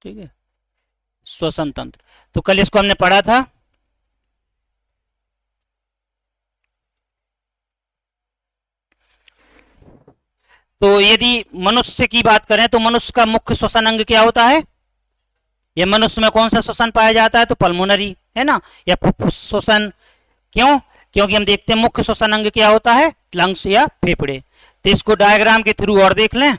ठीक है, श्वसन तंत्र। तो कल इसको हमने पढ़ा था। तो यदि मनुष्य की बात करें तो मनुष्य का मुख्य श्वसन अंग क्या होता है? ये मनुष्य में कौन सा श्वसन पाया जाता है? तो पल्मोनरी, है ना, या फुफ्फुस श्वसन। क्यों? क्योंकि हम देखते हैं मुख्य श्वसन अंग क्या होता है? लंग्स या फेफड़े। तो इसको डायग्राम के थ्रू और देख लें।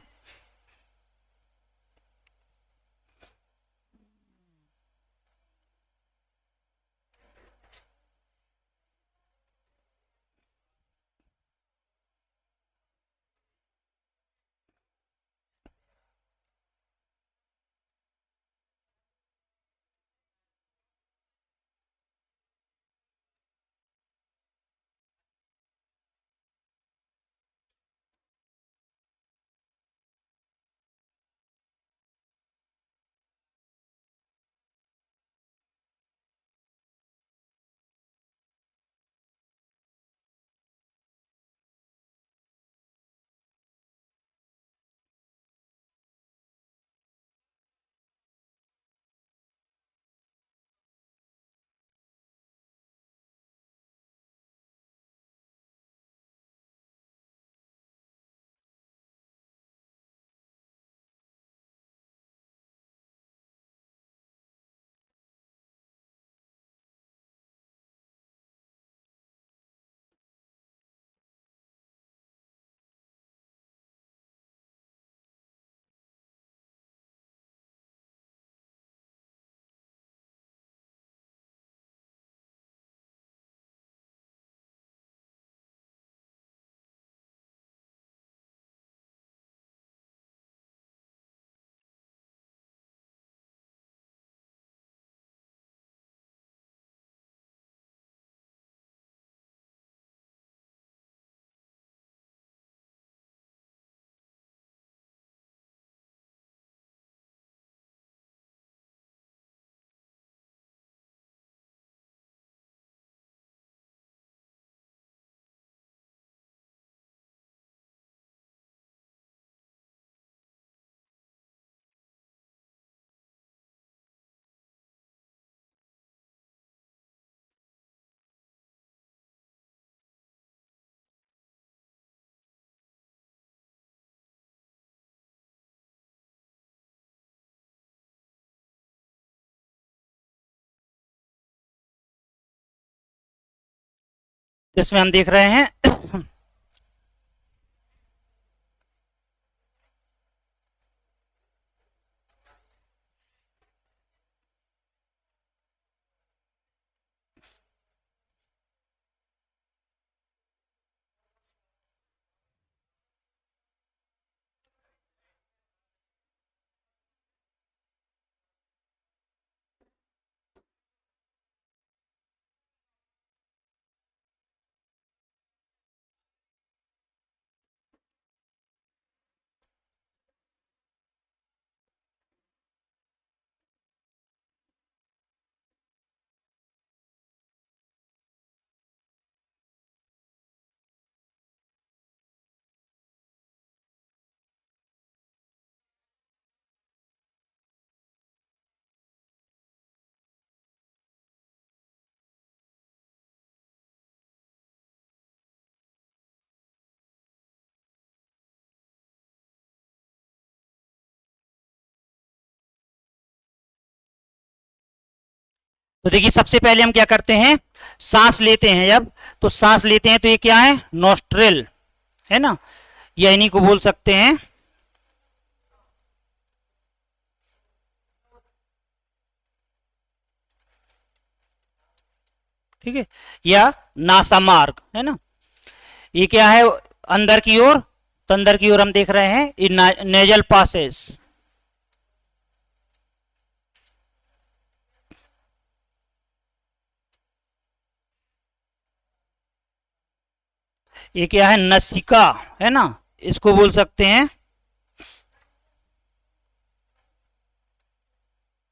इसमें हम देख रहे हैं तो देखिए, सबसे पहले हम क्या करते हैं, सांस लेते हैं जब, तो सांस लेते हैं तो ये क्या है? नोस्ट्रिल, है ना, या इन्हीं को बोल सकते हैं ठीक है, या नासा मार्ग, है ना। ये क्या है? अंदर की ओर, तो अंदर की ओर हम देख रहे हैं ये नेजल पासेस। ये क्या है? नसिका, है ना, इसको बोल सकते हैं,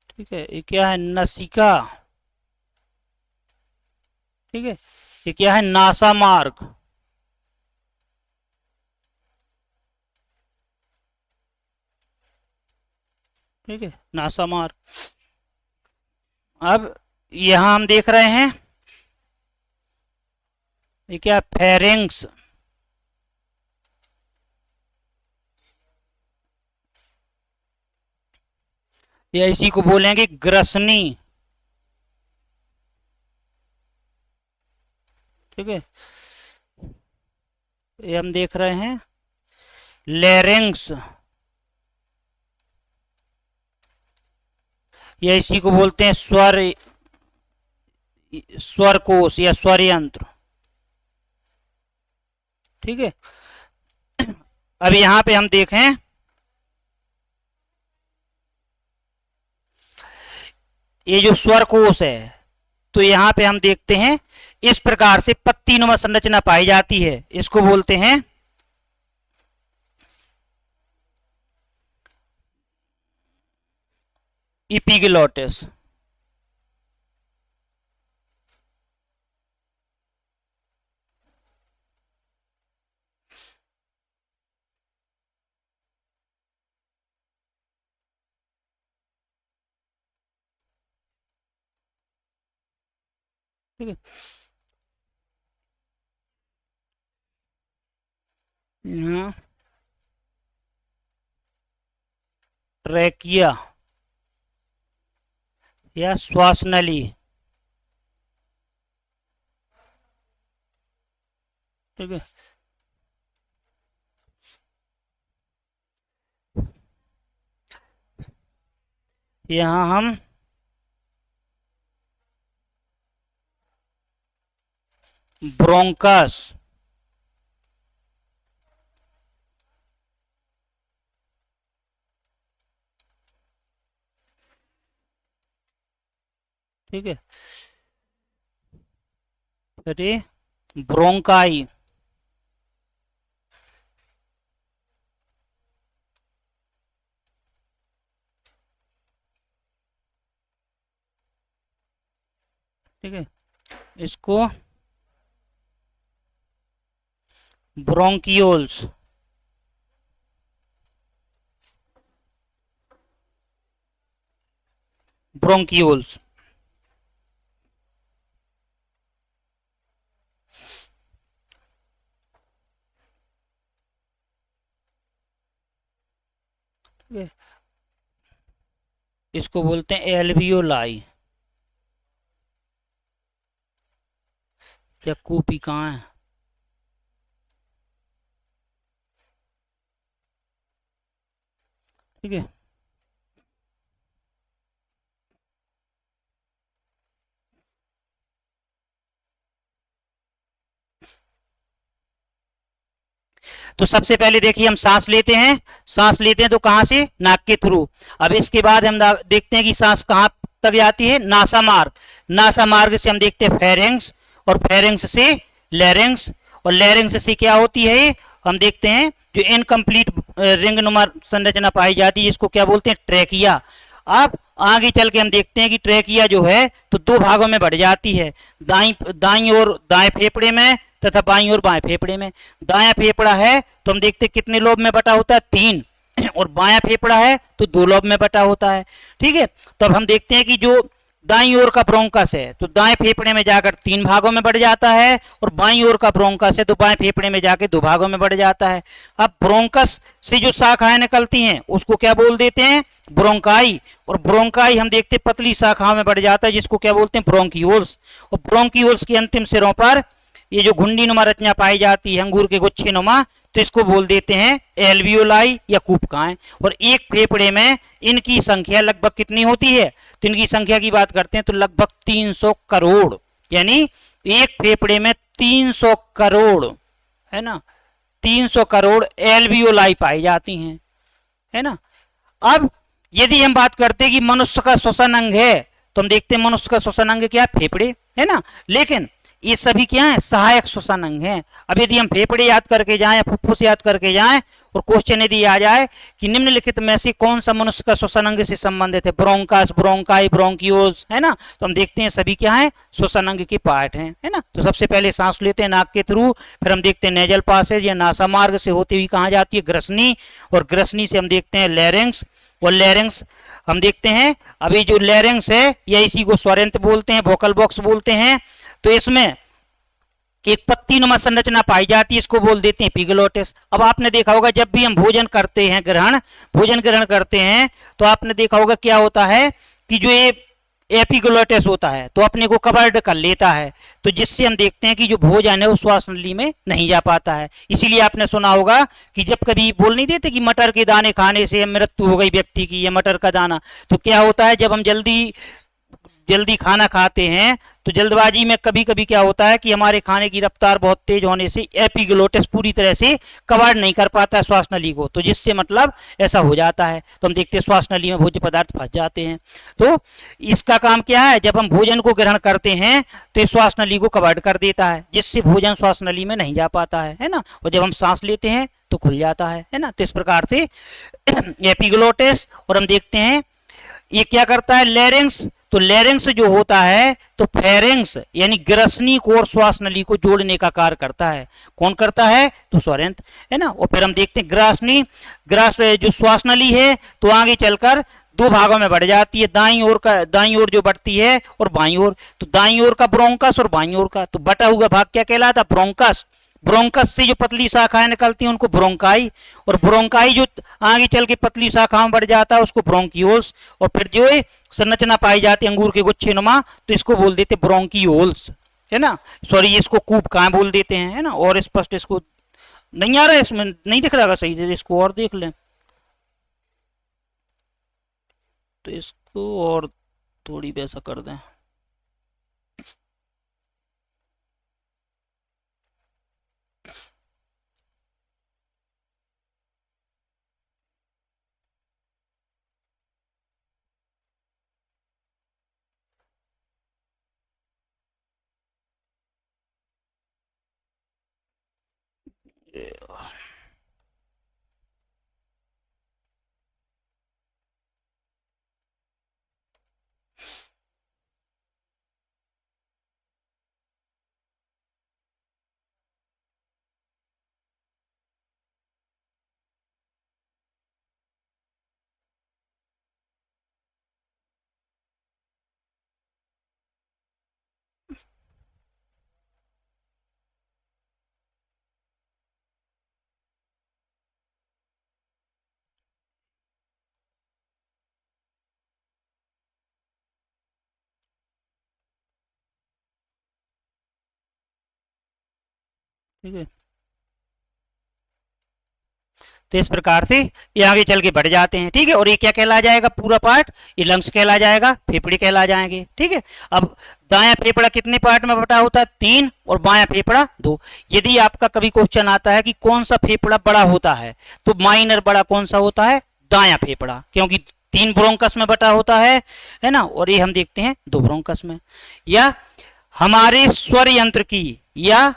ठीक है। ये क्या है? नसिका, ठीक है। ये क्या है? नासा मार्ग, ठीक है, नासामार्ग। अब यहां हम देख रहे हैं ये क्या, फेरिंग्स। या इसी को बोलेंगे ग्रसनी। ठीक है, ये हम देख रहे हैं लेरिंग्स। या इसी को बोलते हैं स्वर कोश या स्वर यंत्र। ठीक है, अब यहां पे हम देखें ये जो स्वर कोश है, तो यहां पे हम देखते हैं इस प्रकार से पत्तीनुमा संरचना पाई जाती है। इसको बोलते हैं इपिग्लोटिस। ठीक है, यहाँ ट्रैकिया या श्वास नली। ठीक है, यहाँ हम ब्रोंकस, ठीक है, फिर ये ब्रोंकाई। ठीक है, इसको ब्रोंकियोल्स। ब्रोंकियोल्स। इसको बोलते हैं एल्वियोलाई या कूपिकाएं। ठीक है, तो सबसे पहले देखिए हम सांस लेते हैं। सांस लेते हैं तो कहां से, नाक के थ्रू। अब इसके बाद हम देखते हैं कि सांस कहां तक जाती है, नासा मार्ग। नासा मार्ग से हम देखते हैं फेरिंग्स, और फेरिंग्स से लेरिंग्स, और लेरिंग्स से क्या होती है, हम देखते हैं जो इनकम्प्लीट रिंग नुमा संरचना पाई जाती है, इसको क्या बोलते हैं, ट्रैकिया। अब आगे चल के हम देखते हैं कि ट्रैकिया जो है तो दो भागों में बढ़ जाती है, दाईं और दाएं फेफड़े में तथा बाईं और बाएं फेफड़े में। दायां फेफड़ा है तो हम देखते हैं कितने लोब में बटा होता है, 3, और बायां फेफड़ा है तो 2 लोब में बटा होता है। ठीक है, तो अब हम देखते हैं कि जो दाईं ओर का ब्रोंकस है तो दाएं फेफड़े में जाकर 3 भागों में बढ़ जाता है, और बाईं ओर का ब्रोंकस है तो बाएं फेफड़े में जाकर 2 भागों में बढ़ जाता है। अब ब्रोंकस से जो शाखाएं निकलती हैं उसको क्या बोल देते हैं, ब्रोंकाई, और ब्रोंकाई हम देखते हैं पतली शाखाओं में बढ़ जाता है जिसको क्या बोलते हैं, ब्रोंकियोल्स। और ब्रोंकियोल्स के अंतिम सिरों पर ये जो घुंडी नुमा रचना पाई जाती है, अंगूर के गुच्छे नुमा, तो इसको बोल देते हैं एल्वियोलाई या कूपकाएं। और एक फेफड़े में इनकी संख्या लगभग कितनी होती है, तो इनकी संख्या की बात करते हैं तो लगभग 300 करोड़, यानी एक फेफड़े में 300 करोड़, है ना, 300 करोड़ एल्वियोलाई पाई जाती हैं, है ना। अब यदि हम बात करते हैं कि मनुष्य का श्वसन अंग है, तो हम देखते हैं मनुष्य का श्वसन अंग क्या है, फेफड़े, है ना। लेकिन ये सभी क्या है, सहायक श्वसन अंग हैं। अब यदि हम फेफड़े याद करके जाएं या फुफ्फुस याद करके जाएं और क्वेश्चन यदि आ जाए कि निम्नलिखित में से कौन सा मनुष्य का श्वसन अंग से संबंधित है, ब्रोंकस, ब्रोंकाई, ब्रोंकियोल्स, है ना, तो हम देखते हैं सभी क्या है, श्वसन अंग के पार्ट हैं, है ना। तो सबसे पहले सांस लेते हैं नाक के थ्रू, फिर हम देखते हैं नेजल पासेज या नासा मार्ग से होती हुई कहाँ जाती है, ग्रसनी, और ग्रसनी से हम देखते हैं लैरिंग्स, और लैरिंग्स हम देखते हैं अभी जो लैरिंग्स है या इसी को स्वरयंत्र बोलते हैं, वोकल बॉक्स बोलते हैं। तो इसमें एक पत्ती नुमा संरचना पाई जाती है, इसको बोल देते हैं एपिग्लोटिस। अब आपने देखा होगा जब भी हम भोजन करते हैं, भोजन ग्रहण करते हैं, तो आपने देखा होगा क्या होता है कि जो ये एपिग्लोटिस होता है तो अपने को कवर्ड कर लेता है, तो जिससे हम देखते हैं कि जो भोजन है वो श्वास नली में नहीं जा पाता है। इसीलिए आपने सुना होगा कि जब कभी बोल नहीं देते कि मटर के दाने खाने से मृत्यु हो गई व्यक्ति की, या मटर का दाना, तो क्या होता है जब हम जल्दी खाना खाते हैं तो जल्दबाजी में कभी कभी क्या होता है कि हमारे खाने की रफ्तार बहुत तेज होने से एपिग्लोटिस पूरी तरह से कवर नहीं कर पाता है श्वास नली को, तो जिससे मतलब ऐसा हो जाता है, तो हम देखते हैं श्वास नली में भोज्य पदार्थ फंस जाते हैं। तो इसका काम क्या है, जब हम भोजन को ग्रहण करते हैं तो श्वास नली को कवर कर देता है, जिससे भोजन श्वास नली में नहीं जा पाता है ना, और जब हम सांस लेते हैं तो खुल जाता है ना। तो इस प्रकार से एपिग्लोटिस, और हम देखते हैं ये क्या करता है, लैरिंग्स, तो लैरिंग्स जो होता है तो फेरिंग्स यानी ग्रसनी को और श्वास नली को जोड़ने का कार्य करता है। कौन करता है, तो स्वरयंत्र, है ना। और फिर हम देखते हैं ग्रासनी, जो श्वास नली है तो आगे चलकर दो भागों में बढ़ जाती है, दाईं ओर जो बढ़ती है और बाईं ओर, तो दाईं ओर का ब्रोंकस और बाईं ओर का, तो बटा हुआ भाग क्या कहलाता, ब्रोंकस। ब्रोंकस से जो पतली शाखाएं निकलती हैं उनको ब्रोंकाई, और ब्रोंकाई जो आगे चल के पतली शाखाओं बढ़ जाता है उसको ब्रोंकियोल्स, और फिर जो संरचना पाई जाती है अंगूर के गुच्छे नुमा तो इसको बोल देते ब्रोंकियोल्स, है ना। सॉरी इसको कूप कहाँ बोल देते हैं, है ना। और स्पष्ट इसको नहीं आ रहा है, इसमें नहीं दिख रहा सही से, इसको और देख लें तो इसको और थोड़ी वैसा कर दें। ठीक है, तो इस प्रकार से ये आगे चल के बढ़ जाते हैं, ठीक है। और ये क्या कहला जाएगा, पूरा पार्ट ये लंग्स कहला जाएगा, फेफड़े कहला जाएंगे, ठीक है। अब दायां फेफड़ा कितने पार्ट में बटा होता है, 3, और बायां फेफड़ा 2। यदि आपका कभी क्वेश्चन आता है कि कौन सा फेफड़ा बड़ा होता है, तो माइनर बड़ा कौन सा होता है, दायां फेफड़ा, क्योंकि 3 ब्रोंकस में बटा होता है ना, और ये हम देखते हैं 2 ब्रोंकस में। या हमारे स्वर यंत्र की या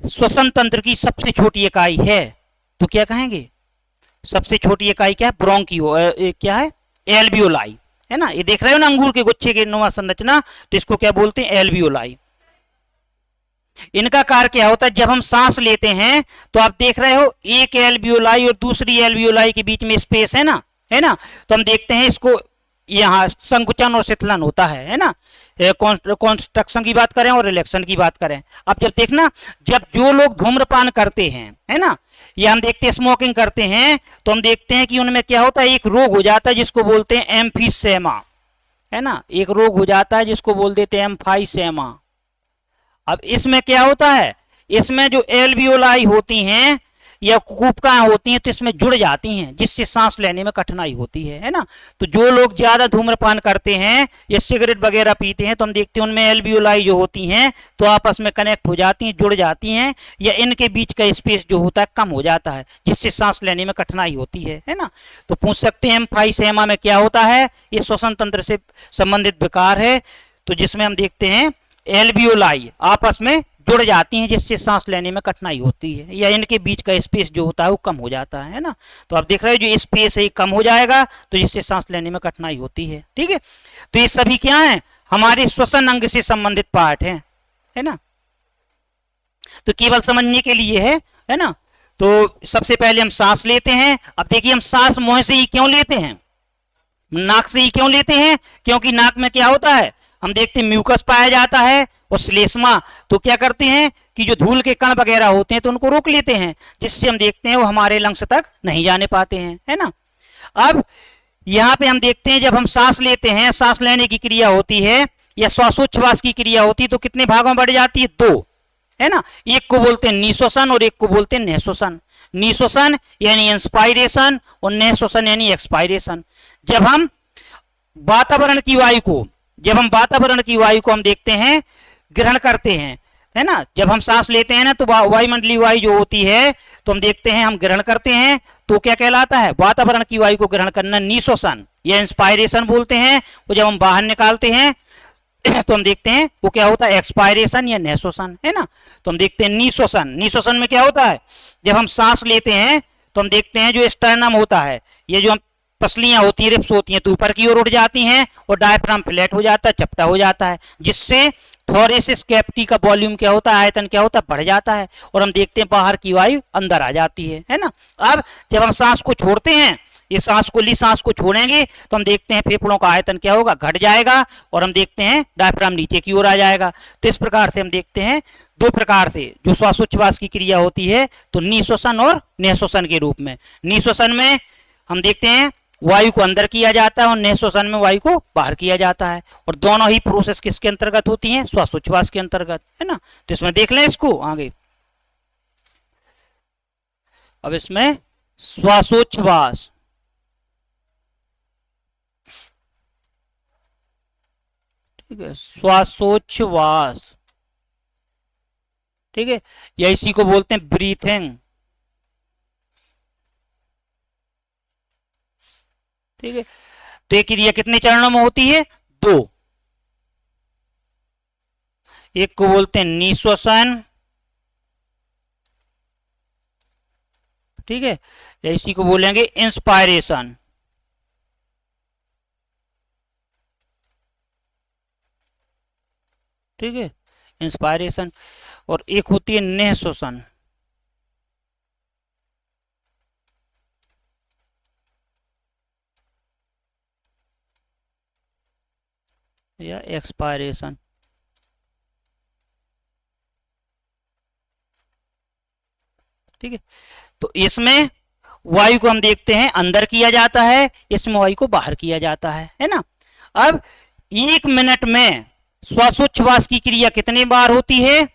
श्वसन तंत्र की सबसे छोटी इकाई है तो क्या कहेंगे, सबसे छोटी इकाई क्या है, ब्रोंकियो, क्या है, एल्वियोलाई, है ना। ये देख रहे हो ना अंगूर के गुच्छे के नुमा संरचना, तो इसको क्या बोलते हैं, एल्वियोलाई। इनका कार्य क्या होता है, जब हम सांस लेते हैं तो आप देख रहे हो एक एल्वियोलाई और दूसरी एल्वियोलाई के बीच में स्पेस है ना, तो हम देखते हैं इसको यहाँ संकुचन और शिथिलन होता है ना। कॉन्स्ट्रक्शन की बात करें और रिलैक्शन की बात करें। अब जब देखना, जब जो लोग धूम्रपान करते हैं, है ना, या हम देखते हैं स्मोकिंग करते हैं, तो हम देखते हैं कि उनमें क्या होता है, एक रोग हो जाता है जिसको बोलते हैं एम्फीसेमा, है ना। एक रोग हो जाता है जिसको बोल देते हैं एम्फाइसेमा। अब इसमें क्या होता है, इसमें जो एल्वियोलाई होती हैं या कूपकाएं होती हैं तो इसमें जुड़ जाती हैं, जिससे सांस लेने में कठिनाई होती है ना। तो जो लोग ज्यादा धूम्रपान करते हैं या सिगरेट वगैरह पीते हैं तो हम देखते हैं उनमें एल्वियोलाई जो होती हैं तो आपस में कनेक्ट हो जाती हैं, जुड़ जाती हैं, या इनके बीच का स्पेस जो होता है कम हो जाता है, जिससे सांस लेने में कठिनाई होती है ना। तो पूछ सकते हैं एम्फाइसेमा में क्या होता है, ये श्वसन तंत्र से संबंधित विकार है, तो जिसमें हम देखते हैं एल्वियोलाई आपस में जुड़ जाती हैं, जिससे सांस लेने में कठिनाई होती है, या इनके बीच का स्पेस जो होता है वो कम हो जाता है ना। तो आप देख रहे हो जो स्पेस है कम हो जाएगा, तो जिससे सांस लेने में कठिनाई होती है। ठीक है, तो ये सभी क्या है, हमारे श्वसन अंग से संबंधित पार्ट है ना। तो केवल समझने के लिए है ना। तो सबसे पहले हम सांस लेते हैं। अब देखिए हम सांस मुंह से ही क्यों लेते हैं, नाक से ही क्यों लेते हैं, क्योंकि नाक में क्या होता है, हम देखते हैं म्यूकस पाया जाता है और श्लेष्मा। तो क्या करते हैं कि जो धूल के कण वगैरह होते हैं तो उनको रोक लेते हैं, जिससे हम देखते हैं वो हमारे लंग्स तक नहीं जाने पाते हैं, है ना। अब यहाँ पे हम देखते हैं जब हम सांस लेते हैं, सांस लेने की क्रिया होती है या श्वासोच्छ्वास की क्रिया होती है, तो कितने भागों में बढ़ जाती है, दो, है ना। एक को बोलते हैं निःश्वसन और एक को बोलते हैं निःश्वसन। निःश्वसन यानी इंस्पायरेशन और निःश्वसन यानी एक्सपायरेशन। जब हम वातावरण की वायु को हम देखते हैं ग्रहण करते हैं, है ना। जब हम सांस लेते हैं ना तो वायुमंडलीय वायु जो होती है तो हम देखते हैं हम ग्रहण करते हैं, तो क्या कहलाता है, वातावरण की वायु को ग्रहण करना निःश्वसन या इंस्पायरेशन बोलते हैं। वो जब हम बाहर निकालते हैं तो हम देखते हैं वो क्या होता है, एक्सपायरेशन या निःश्वसन, है ना। तो हम देखते हैं निःश्वसन। निःश्वसन में क्या होता है, जब हम सांस लेते हैं तो हम देखते हैं जो स्टर्नम होता है, ये जो हम पसलियां होती हैं, रिप्स होती हैं, तो ऊपर की ओर उठ जाती हैं और डायफ्राम फ्लैट हो जाता है, चपटा हो जाता है, जिससे थोरेसिस कैविटी का वॉल्यूम क्या होता है, आयतन क्या होता है, बढ़ जाता है और हम देखते हैं बाहर की वायु अंदर आ जाती है ना। अब जब हम सांस को छोड़ते हैं, ये सांस को छोड़ेंगे तो हम देखते हैं फेफड़ों का आयतन क्या होगा, घट जाएगा और हम देखते हैं डायफ्राम नीचे की ओर आ जाएगा। तो इस प्रकार से हम देखते हैं दो प्रकार से जो श्वासोच्छ्वास की क्रिया होती है, तो निःश्वसन और निःश्वसन के रूप में। निःश्वसन में हम देखते हैं वायु को अंदर किया जाता है और निःश्वसन में वायु को बाहर किया जाता है, और दोनों ही प्रोसेस किसके अंतर्गत होती हैं, श्वासोच्छ्वास के अंतर्गत, है ना। तो इसमें देख लें इसको आगे। अब इसमें श्वासोच्छ्वास, ठीक है, श्वासोच्छ्वास, ठीक है, या इसी को बोलते हैं ब्रीथिंग, ठीक है। तो ये क्रिया कितने चरणों में होती है, दो। एक को बोलते हैं निःश्वसन, ठीक है, या इसी को बोलेंगे इंस्पायरेशन, ठीक है, इंस्पायरेशन। और एक होती है निःश्वसन, या एक्सपायरेशन। ठीक है, तो इसमें वायु को हम देखते हैं अंदर किया जाता है, इसमें वायु को बाहर किया जाता है ना। अब 1 मिनट में श्वासोच्छ्वास की क्रिया कितने बार होती है,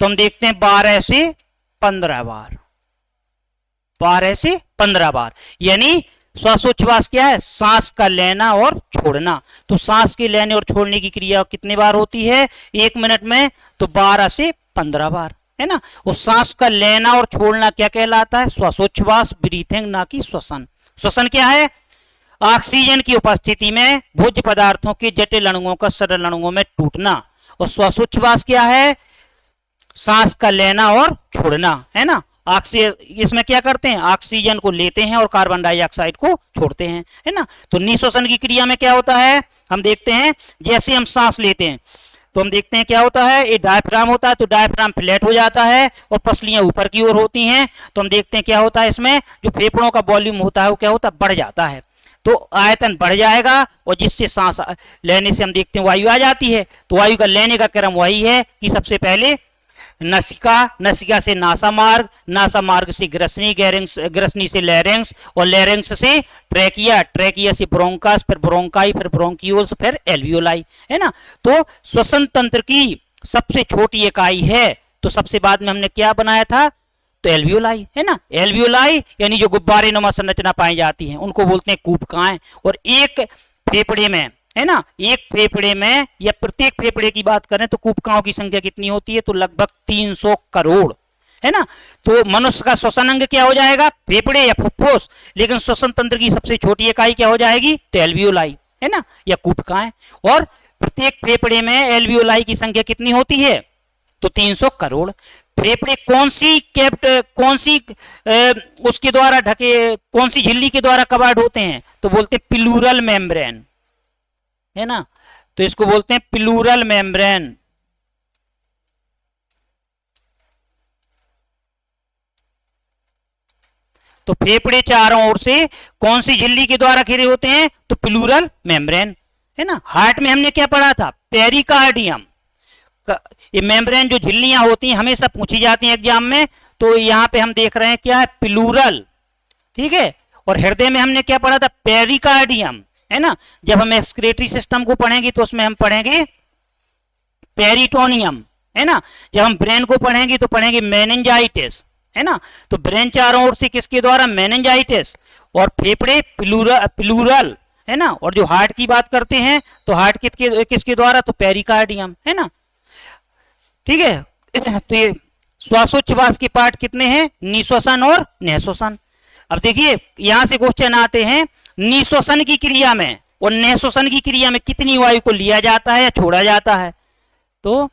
तो हम देखते हैं 12 से 15 बार, 12 से 15 बार। यानी श्वासोच्छ्वास क्या है, सांस का लेना और छोड़ना। तो सांस के लेने और छोड़ने की क्रिया कितने बार होती है 1 मिनट में, तो 12 से 15 बार, है ना। और सांस का लेना और छोड़ना क्या कहलाता है, श्वासोच्छ्वास, ब्रीथिंग, ना कि श्वसन। श्वसन क्या है, ऑक्सीजन की उपस्थिति में भोज्य पदार्थों के जटिल अणुओं का सरल अणुओं में टूटना। और श्वासोच्छ्वास क्या है, सांस का लेना और छोड़ना, है ना। इसमें क्या करते हैं, ऑक्सीजन को लेते हैं और कार्बन डाइऑक्साइड को छोड़ते हैं, है ना। तो निःश्वसन की क्रिया में क्या होता है, हम देखते हैं जैसे हम सांस लेते हैं तो हम देखते हैं क्या होता है, ये डायफ्राम होता है, तो डायफ्राम फ्लैट हो जाता है और पसलियां ऊपर की ओर होती हैं। तो हम देखते हैं क्या होता है, इसमें जो फेफड़ों का वॉल्यूम होता है वो क्या होता है, बढ़ जाता है, तो आयतन बढ़ जाएगा और जिससे सांस लेने से हम देखते हैं वायु आ जाती है। तो वायु का लेने का क्रम वही है कि सबसे पहले नसिका, नसिका से नासा मार्ग, नासा मार्ग से ग्रसनी, ग्रसनी से लैरिंक्स और लैरिंक्स से ट्रैकिया, ट्रैकिया से ब्रोंकास, फिर ब्रोंकाई, फिर ब्रोंकियोल्स, फिर एल्वियोलाई, है ना। तो श्वसन तंत्र की सबसे छोटी इकाई है, तो सबसे बाद में हमने क्या बनाया था, तो एल्वियोलाई, है ना। एल्वियोलाई यानी जो गुब्बारे नुमा संरचना पाई जाती है उनको बोलते हैं कूपकाएं। और एक फेफड़े में, है ना, एक फेफड़े में या प्रत्येक फेफड़े की बात करें तो कूपकाओं की संख्या कितनी होती है, तो लगभग 300 करोड़, है ना। तो मनुष्य का श्वसन अंग क्या हो जाएगा, फेफड़े या फुफ्फुस, लेकिन श्वसन तंत्र की सबसे छोटी इकाई क्या हो जाएगी, तो एल्वियोलाई, है ना, या कूपकाएं। और प्रत्येक फेफड़े में एल्वियोलाई की संख्या कितनी होती है? तो 300 करोड़। फेफड़े कौन सी उसके द्वारा ढके, कौन सी झिल्ली के द्वारा कवर्ड होते हैं? तो बोलते हैं प्लूरल मेम्ब्रेन, है ना। तो इसको बोलते हैं प्लूरल मेम्ब्रेन। तो फेफड़े चारों ओर से कौन सी झिल्ली के द्वारा घिरे होते हैं? तो प्लूरल मेम्ब्रेन, है ना। हार्ट में हमने क्या पढ़ा था? पेरिकार्डियम। ये मेम्ब्रेन जो झिल्लियां होती हैं हमेशा पूछी जाती हैं एग्जाम में, तो यहां पे हम देख रहे हैं क्या है? प्लूरल, ठीक है। और हृदय में हमने क्या पढ़ा था? पेरिकार्डियम, है ना। जब हम एक्सक्रेटरी सिस्टम को पढ़ेंगे तो उसमें हम पढ़ेंगे पेरिटोनियम, है ना। जब हम ब्रेन को पढ़ेंगे तो पढ़ेंगे मेनिंजाइटिस, है ना। तो ब्रेन चारों ओर से किसके द्वारा? मेनिंजाइटिस। और फेफड़े प्लूरल, है ना। और जो हार्ट की बात करते हैं तो हार्ट किसके द्वारा? तो पेरिकार्डियम, है ना, ठीक है। तो ये श्वासोच्छ्वास के पार्ट कितने हैं? निश्वसन और निःश्वसन। अब देखिए यहां से क्वेश्चन आते हैं, निश्वसन की क्रिया में और निःश्वसन की क्रिया में कितनी वायु को लिया जाता है या छोड़ा जाता है? तो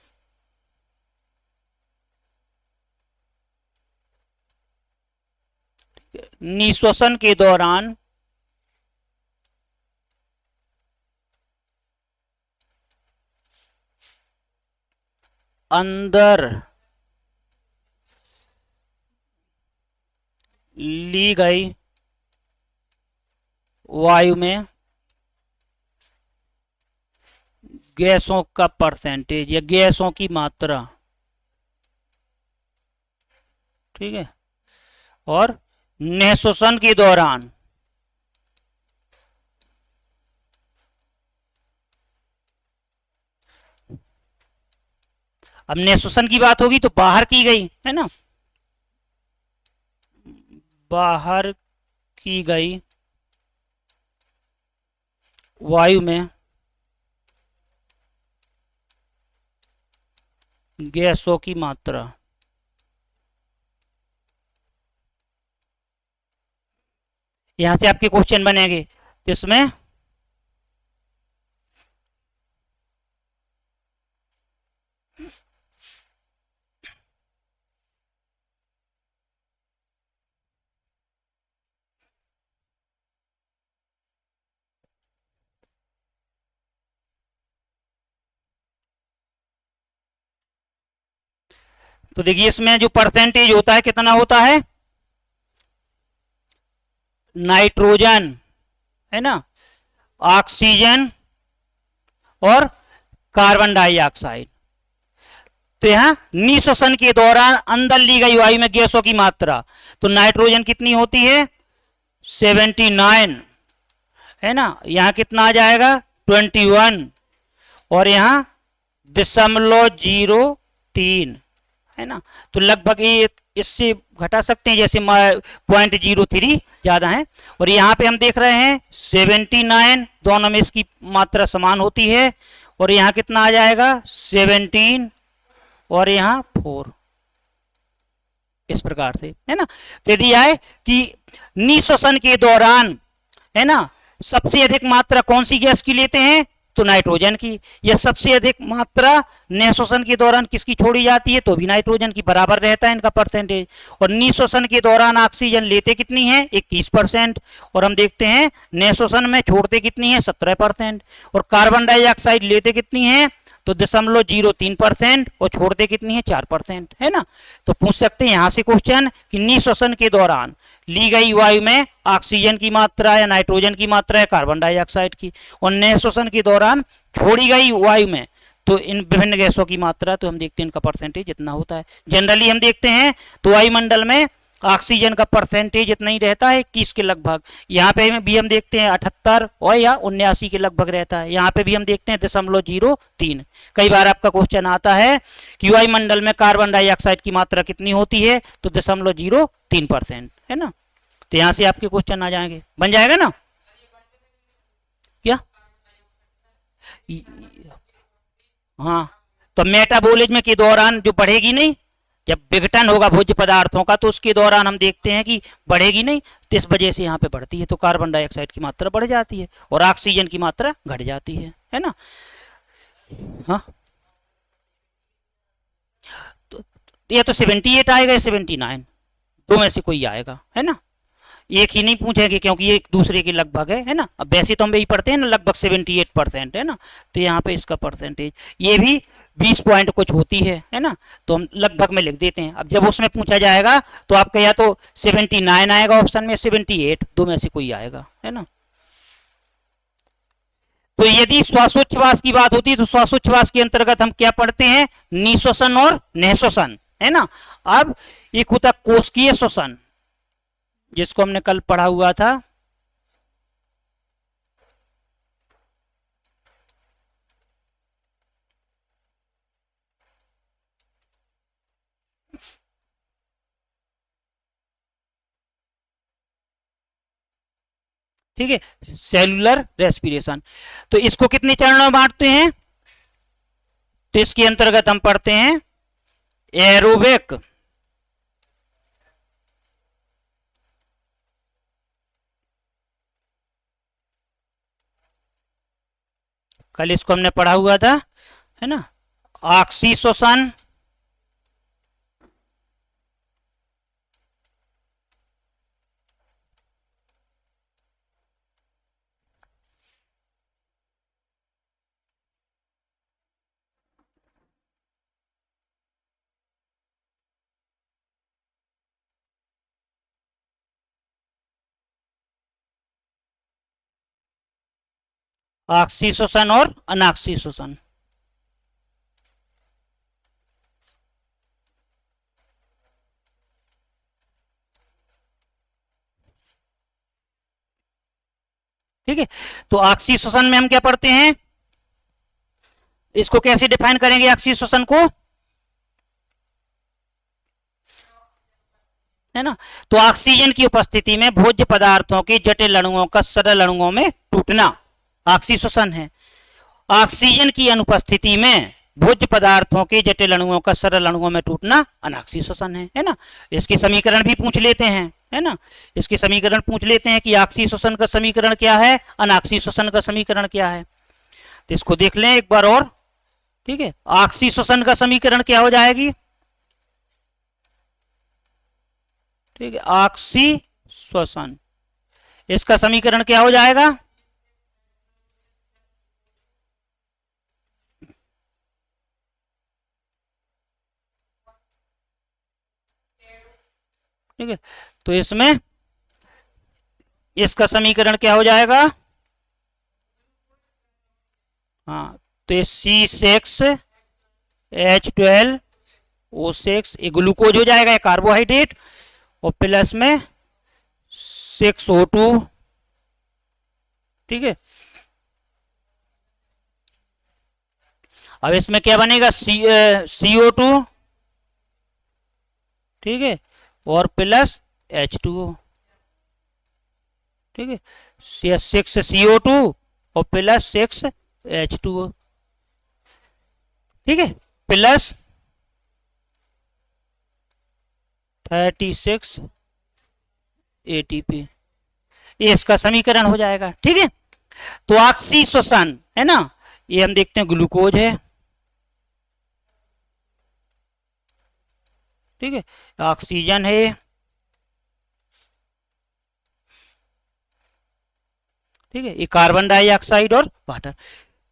निश्वसन के दौरान अंदर ली गई वायु में गैसों का परसेंटेज या गैसों की मात्रा, ठीक है। और निःश्वसन के दौरान अब निःश्वसन की बात होगी तो बाहर की गई, है ना, बाहर की गई वायु में गैसों की मात्रा, यहां से आपके क्वेश्चन बनेंगे जिसमें तो देखिए इसमें जो परसेंटेज होता है कितना होता है? नाइट्रोजन, है ना, ऑक्सीजन और कार्बन डाइऑक्साइड। तो यहां निःश्वसन के दौरान अंदर ली गई वायु में गैसों की मात्रा, तो नाइट्रोजन कितनी होती है? 79, है ना। यहां कितना आ जाएगा? 21। और यहां 0.03, है ना। तो लगभग ये इससे घटा सकते हैं, जैसे 0.03 ज्यादा है। और यहाँ पे हम देख रहे हैं 79, दोनों में इसकी मात्रा समान होती है। और यहाँ कितना आ जाएगा? 17 और यहाँ 4, इस प्रकार से, है ना। तो यदि आए कि निःश्वसन के दौरान, है ना, सबसे अधिक मात्रा कौन सी गैस की लेते हैं? तो नाइट्रोजन की। यह सबसे अधिक मात्रा निःश्वसन के दौरान किसकी छोड़ी जाती है? तो भी नाइट्रोजन की, बराबर रहता है इनका परसेंटेज। और निःश्वसन के दौरान ऑक्सीजन लेते कितनी है? 21%। और हम देखते हैं निःश्वसन में छोड़ते कितनी है? 17%। और कार्बन डाइऑक्साइड लेते कितनी है? तो 0.03% और छोड़ते कितनी है? 4%, है ना। तो पूछ सकते हैं यहां से क्वेश्चन कि निःश्वसन के दौरान ली गई वायु में ऑक्सीजन की मात्रा या नाइट्रोजन की मात्रा है कार्बन डाइऑक्साइड की, और निःश्वसन के दौरान छोड़ी गई वायु में तो इन विभिन्न गैसों की मात्रा, तो हम देखते हैं इनका परसेंटेज इतना होता है। जनरली हम देखते हैं तो वायुमंडल में ऑक्सीजन का परसेंटेज इतना ही रहता है, 21 के लगभग। यहाँ पे भी हम देखते हैं 78 और या 79 के लगभग रहता है। यहाँ पे भी हम देखते हैं 0.03। कई बार आपका क्वेश्चन आता है कि वायुमंडल में कार्बन डाइऑक्साइड की मात्रा कितनी होती है? तो 0.03%, है ना। तो यहां से आपके क्वेश्चन आ जाएंगे, बन जाएगा ना क्या? हाँ, तो मेटाबॉलिज्म के दौरान जो बढ़ेगी नहीं, जब विघटन होगा भोज्य पदार्थों का तो उसके दौरान हम देखते हैं कि बढ़ेगी नहीं, तो इस वजह से यहाँ पे बढ़ती है। तो कार्बन डाइऑक्साइड की मात्रा बढ़ जाती है और ऑक्सीजन की मात्रा घट जाती है ना। हाँ, तो ये तो 78 आएगा, 79, दो में से कोई आएगा, है ना। एक ही नहीं पूछेंगे क्योंकि ये एक दूसरे के लगभग है ना। अब वैसे तो हम यही पढ़ते हैं ना, लगभग 78% है ना, तो यहाँ पे इसका परसेंटेज ये भी 20 पॉइंट कुछ होती है ना, तो हम लगभग में लिख देते हैं। अब जब उसमें पूछा जाएगा तो आपका या तो 79 आएगा ऑप्शन में, 78, दो में से कोई आएगा, है ना। तो यदि श्वासोच्छ्वास की बात होती है तो श्वासोच्छ्वास के अंतर्गत हम क्या पढ़ते हैं, निश्वसन और नहश्वसन, है ना। अब एक होता कोशिकीय श्वसन, जिसको हमने कल पढ़ा हुआ था। ठीक है, सेलुलर रेस्पिरेशन। तो इसको कितने चरणों में बांटते हैं, तो इसके अंतर्गत हम पढ़ते हैं एरोबिक, कल इसको हमने पढ़ा हुआ था, है ना। ऑक्सीश्वसन, ऑक्सीश्वसन और अनॉक्सीश्वसन। ठीक है, तो ऑक्सीश्वसन में हम क्या पढ़ते हैं, इसको कैसे डिफाइन करेंगे ऑक्सीश्वसन को, है ना। तो ऑक्सीजन की उपस्थिति में भोज्य पदार्थों के जटिल अणुओं का सरल अणुओं में टूटना ऑक्सीश्वसन है। ऑक्सीजन की अनुपस्थिति में भोज्य पदार्थों के जटिल अणुओं का सरल अणुओं में टूटना अनॉक्सीश्वसन है ना। इसके समीकरण भी पूछ लेते हैं, है ना। इसके समीकरण पूछ लेते हैं कि ऑक्सीश्वसन का समीकरण क्या है, अनॉक्सीश्वसन का समीकरण क्या है, तो इसको देख लें एक बार और। ठीक है, ऑक्सीश्वसन का समीकरण क्या हो जाएगी, ठीक है, ऑक्सीश्वसन, इसका समीकरण क्या हो जाएगा, ठीक है, तो इसमें इसका समीकरण क्या हो जाएगा, हाँ, तो ये C6H12O6, ये ग्लूकोज हो जाएगा, ये कार्बोहाइड्रेट, और प्लस में 6O2, ठीक है। अब इसमें क्या बनेगा, CO2, ठीक है, और प्लस H2O, ठीक है, 6CO2 और प्लस 6H2O, ठीक है, प्लस 36 ATP, ये इसका समीकरण हो जाएगा। ठीक है, तो ऑक्सीश्वसन है ना, ये हम देखते हैं ग्लूकोज है, ठीक है, ऑक्सीजन है, ठीक है, ये कार्बन डाइऑक्साइड और वाटर।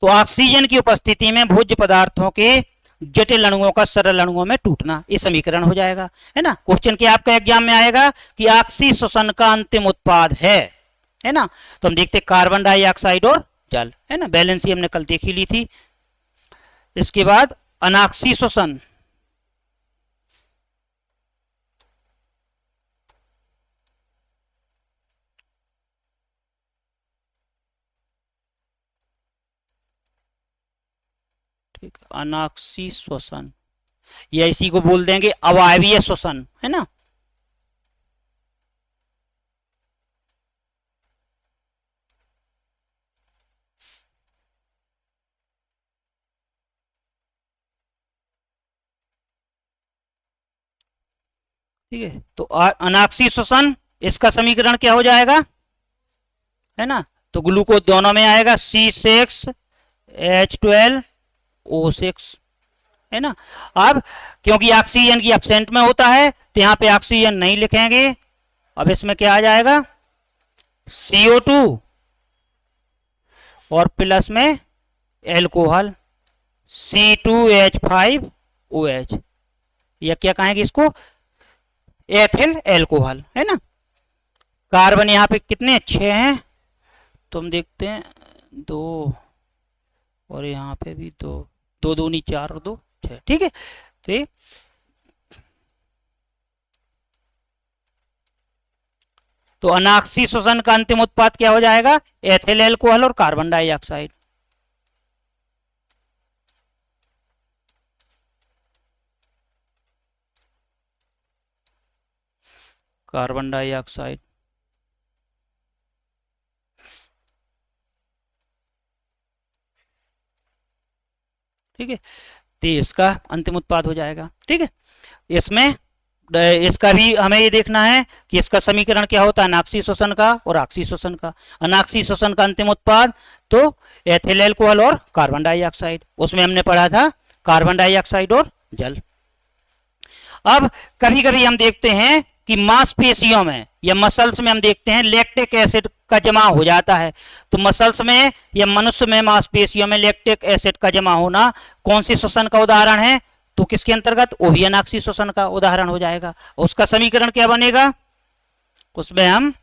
तो ऑक्सीजन की उपस्थिति में भोज्य पदार्थों के जटिल अणुओं का सरल अणुओं में टूटना, ये समीकरण हो जाएगा, है ना। क्वेश्चन क्या आपका एग्जाम में आएगा कि ऑक्सीश्वसन का अंतिम उत्पाद है ना। तो हम देखते कार्बन डाइऑक्साइड और जल, है ना, बैलेंस ही हमने कल देखी ली थी। इसके बाद अनॉक्सीश्वसन, ठीक, अनॉक्सीश्वसन, या इसी को बोल देंगे अवायवीय श्वसन, है ना। ठीक है, तो अनॉक्सीश्वसन, इसका समीकरण क्या हो जाएगा, है ना, तो ग्लूकोज दोनों में आएगा, C6H12 O6, है ना। अब क्योंकि ऑक्सीजन की एब्सेंट में होता है तो यहाँ पे ऑक्सीजन नहीं लिखेंगे। अब इसमें क्या आ जाएगा, CO2 और प्लस में एल्कोहल C2H5OH, या क्या कहेंगे इसको, एथिल एल्कोहल, है ना। कार्बन यहाँ पे कितने अच्छे हैं, तो हम देखते हैं 2, और यहाँ पे भी 2, 2 दूनी 4 और 2 6, ठीक है। तो अनाक्सी श्वसन का अंतिम उत्पाद क्या हो जाएगा, एथिल एल्कोहल और कार्बन डाइऑक्साइड। कार्बन डाइऑक्साइड, ठीक है। तो इसका अंतिम उत्पाद हो जाएगा, ठीक है। इसमें इसका भी हमें ये देखना है कि इसका समीकरण क्या होता है, अनाक्सी श्वसन का और ऑक्सी श्वसन का। अनाक्सी श्वसन का अंतिम उत्पाद तो एथिल एल्कोहल और कार्बन डाइऑक्साइड, उसमें हमने पढ़ा था कार्बन डाइऑक्साइड और जल। अब कभी कभी हम देखते हैं कि मांसपेशियों में या मसल्स में हम देखते हैं लैक्टिक एसिड का जमा हो जाता है। तो मसल्स में या मनुष्य में मांसपेशियों में लैक्टिक एसिड का जमा होना कौन सी श्वसन का उदाहरण है, तो किसके अंतर्गत, वो भी अनाक्सी श्वसन का उदाहरण हो जाएगा। उसका समीकरण क्या बनेगा, उसमें हम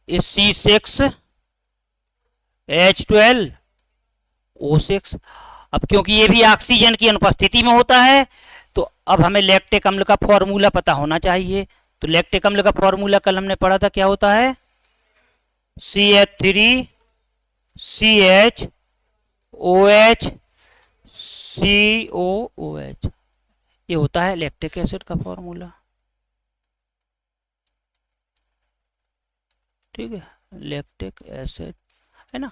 C6H12O6, अब क्योंकि ये भी ऑक्सीजन की अनुपस्थिति में होता है तो अब हमें लैक्टिक अम्ल का फॉर्मूला पता होना चाहिए। तो लैक्टिक अम्ल का फॉर्मूला कल हमने पढ़ा था, क्या होता है, CH3CHOH COOH, ये होता है लैक्टिक एसिड का फॉर्मूला, ठीक है। लैक्टिक एसिड, है ना।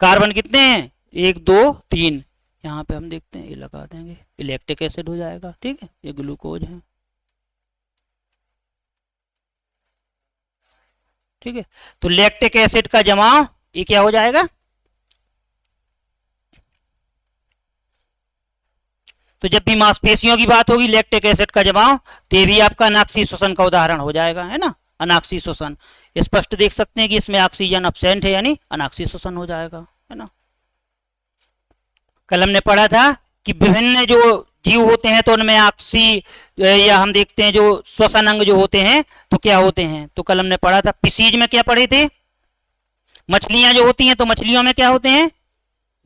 कार्बन कितने हैं, 1 2 3, यहाँ पे हम देखते हैं, ये लगा देंगे, ये लैक्टिक एसिड हो जाएगा, ठीक है। ये ग्लूकोज है, ठीक है। तो लैक्टिक एसिड का जमाव ये क्या हो जाएगा, तो जब भी मांसपेशियों की बात होगी लैक्टिक एसिड का जमाव, तो ये भी आपका अनाक्सी श्वसन का उदाहरण हो जाएगा, है ना। अनाक्सी श्वसन स्पष्ट देख सकते हैं कि इसमें ऑक्सीजन एब्सेंट है, यानी अनाक्सी श्वसन हो जाएगा, है ना। कल हमने पढ़ा था कि विभिन्न जो जीव होते हैं तो उनमें ऑक्सी या हम देखते हैं जो श्वसन अंग जो होते हैं तो क्या होते हैं, तो कल हमने पढ़ा था पिसीज में क्या पढ़े थे, मछलियां जो होती हैं तो मछलियों में क्या होते हैं,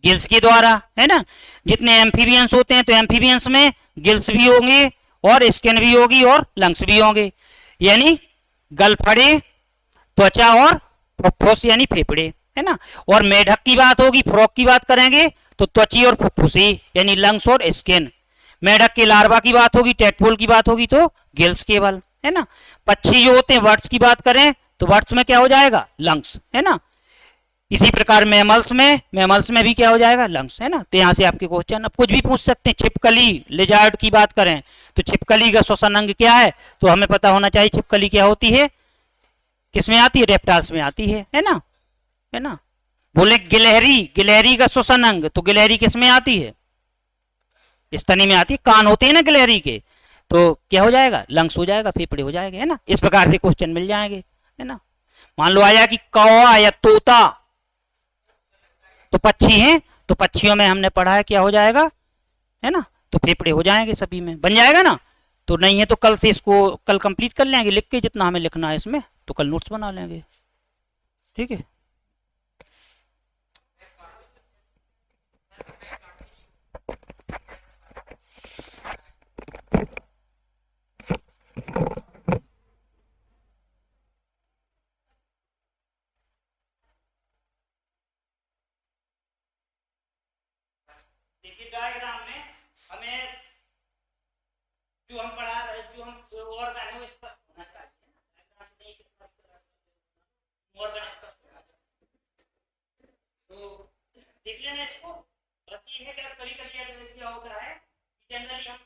गिल्स के द्वारा, है ना। जितने एम्फीबियंस होते हैं तो एम्फीबियंस में गिल्स भी होंगे और स्किन भी होगी और लंग्स भी होंगे, यानी गलफड़े, त्वचा और फुफ्फुस यानी फेफड़े, है ना। और मेढक की बात होगी, फ्रॉग की बात करेंगे तो त्वची और फुफ्फुसी यानी लंग्स और स्किन। मेढक के लार्वा की बात होगी, टेडपोल की बात होगी तो गिल्स केवल, है ना। पक्षी जो होते हैं बर्ड्स की बात करें तो बर्ड्स में क्या हो जाएगा, लंग्स, है ना। इसी प्रकार मैमल्स में भी क्या हो जाएगा, लंग्स, है ना। तो यहाँ से आपके क्वेश्चन अब कुछ भी पूछ सकते हैं। छिपकली, लिजार्ड की बात करें तो छिपकली का श्वसन अंग क्या है, तो हमें पता होना चाहिए छिपकली क्या होती है, किसमें आती है, रेप्टाइल्स में आती है ना, है ना। बोले गिलहरी का श्वसन अंग, तो गिलहरी किसमें आती है, स्तनी में आती है, कान होते हैं ना गिलहरी के, तो क्या हो जाएगा, लंग्स हो जाएगा, फेफड़े हो जाएंगे, है ना। इस प्रकार से क्वेश्चन मिल जाएंगे, है ना। मान लो आया कि कौवा या तोता तो पक्षी हैं, तो पक्षियों में हमने पढ़ा है क्या हो जाएगा, है ना, तो फेफड़े हो जाएंगे, सभी में बन जाएगा ना। तो नहीं है तो कल से इसको कल कंप्लीट कर लेंगे लिख के, जितना हमें लिखना है इसमें, तो कल नोट्स बना लेंगे, ठीक है। देखिए डायग्राम में हमें जो हम पढ़ा रहे, जो हम ऑर्गन है वो स्पष्ट होना चाहिए ना, ऑर्गन स्पष्ट होना चाहिए। तो देख लेना इसको, बस ये है कि कभी कभी क्या होता है जनरली हम